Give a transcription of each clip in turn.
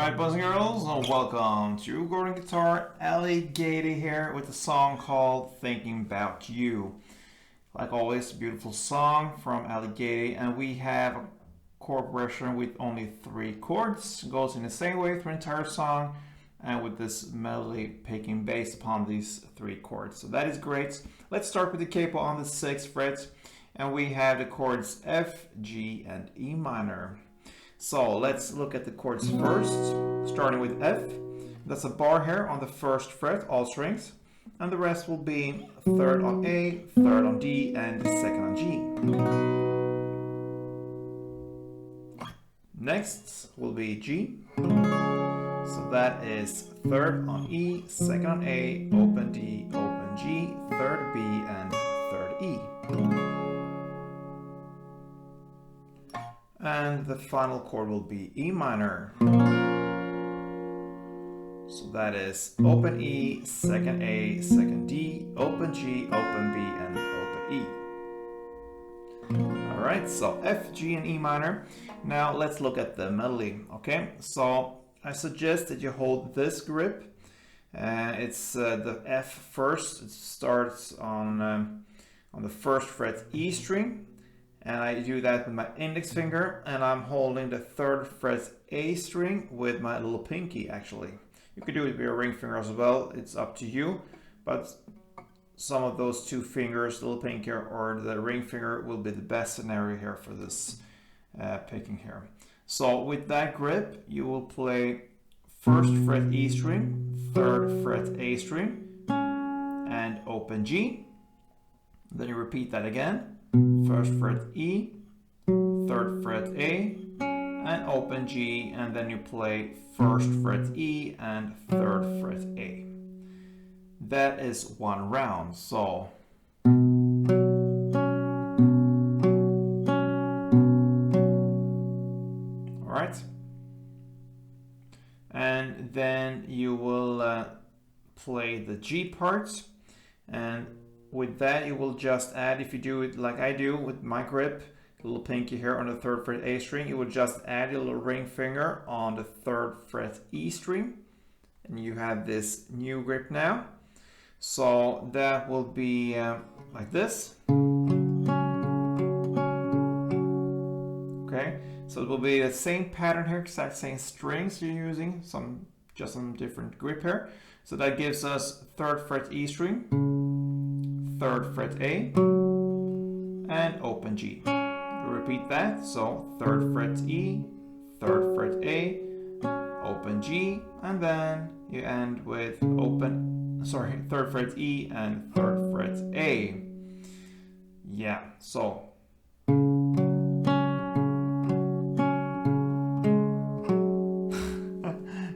Alright, boys and girls, welcome to Gordon Guitar. Gatie here with a song called Thinking Bout You. Like always, beautiful song from Gatie, and we have a chord progression with only 3 chords. It goes in the same way through the entire song, and with this melody picking based upon these 3 chords. So that is great. Let's start with the capo on the 6th fret, and we have the chords F, G, and E minor. So let's look at the chords first, starting with F. That's a bar here on the 1st fret, all strings, and the rest will be 3rd on A, 3rd on D, and 2nd on G. Next will be G. So that is 3rd on E, 2nd on A, open D, open G, 3rd B, and 3rd E. And the final chord will be E minor. So that is open E, 2nd A, 2nd D, open G, open B, and open E. Alright, so F, G, and E minor. Now let's look at the melody. Okay, so I suggest that you hold this grip. It's the F first. It starts on the 1st fret E string. And I do that with my index finger, and I'm holding the 3rd fret A string with my little pinky, actually. You could do it with your ring finger as well, it's up to you. But some of those 2 fingers, the little pinky or the ring finger, will be the best scenario here for this picking here. So with that grip, you will play 1st fret E string, 3rd fret A string, and open G. Then you repeat that again. 1st fret E, 3rd fret A, and open G, and then you play 1st fret E and 3rd fret A. That is 1 round, so alright. And then you will play the G part, and with that, you will just add, if you do it like I do with my grip, the little pinky here on the 3rd fret A string, you will just add your little ring finger on the 3rd fret E string, and you have this new grip now. So that will be like this. Okay, so it will be the same pattern here, exact same strings you're using, just some different grip here. So that gives us 3rd fret E string, 3rd fret A, and open G. You repeat that, so 3rd fret E, 3rd fret A, open G, and then you end with 3rd fret E and 3rd fret A. Yeah, so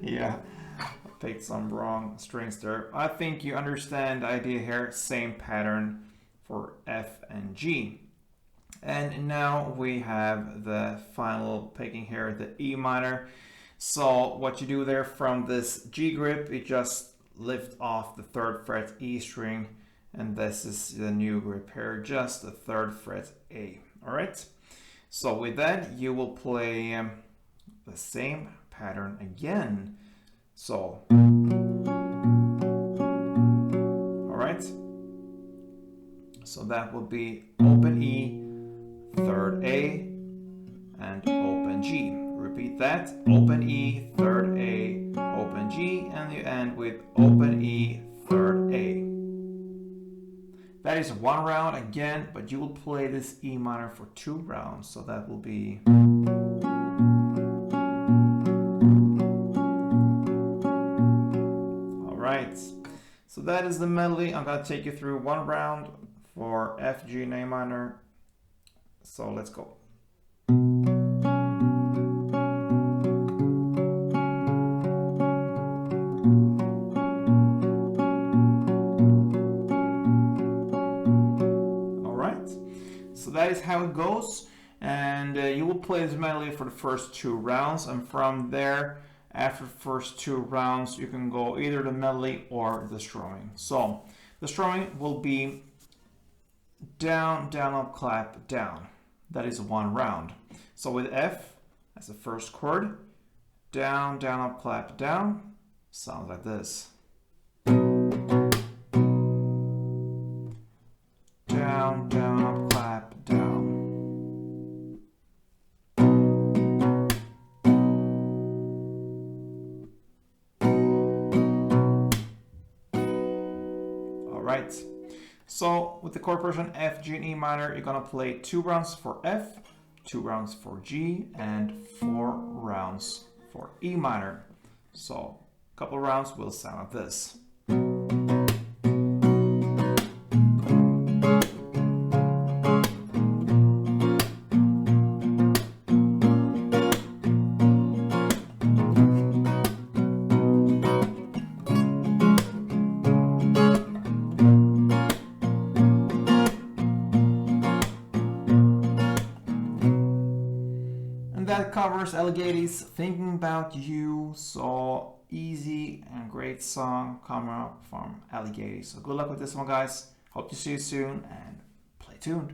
yeah, picked some wrong strings there. I think you understand the idea here. Same pattern for F and G. And now we have the final picking here, the E minor. So what you do there from this G grip, you just lift off the 3rd fret E string, and this is the new grip here, just the 3rd fret A. All right. So with that, you will play the same pattern again. So, alright, so that will be open E, 3rd A, and open G. Repeat that, open E, 3rd A, open G, and you end with open E, 3rd A. That is 1 round again, but you will play this E minor for 2 rounds, so that will be so that is the melody. I'm going to take you through 1 round for F, G, and A minor. So let's go. Alright, so that is how it goes. And you will play this melody for the first 2 rounds, and from there, after the first 2 rounds, you can go either the melody or the strumming. So the strumming will be down, down, up, clap, down. That is 1 round. So with F as the first chord, Down, down, up, clap, down. Sounds like this. Down, down, up, clap, down. All right. So with the chord progression F, G, and E minor, you're gonna play 2 rounds for F, 2 rounds for G, and 4 rounds for E minor. So a couple of rounds will sound like this. And that covers Gatie's Thinking About You. So easy and great song coming up from Gatie. So good luck with this one, guys. Hope to see you soon and play tuned.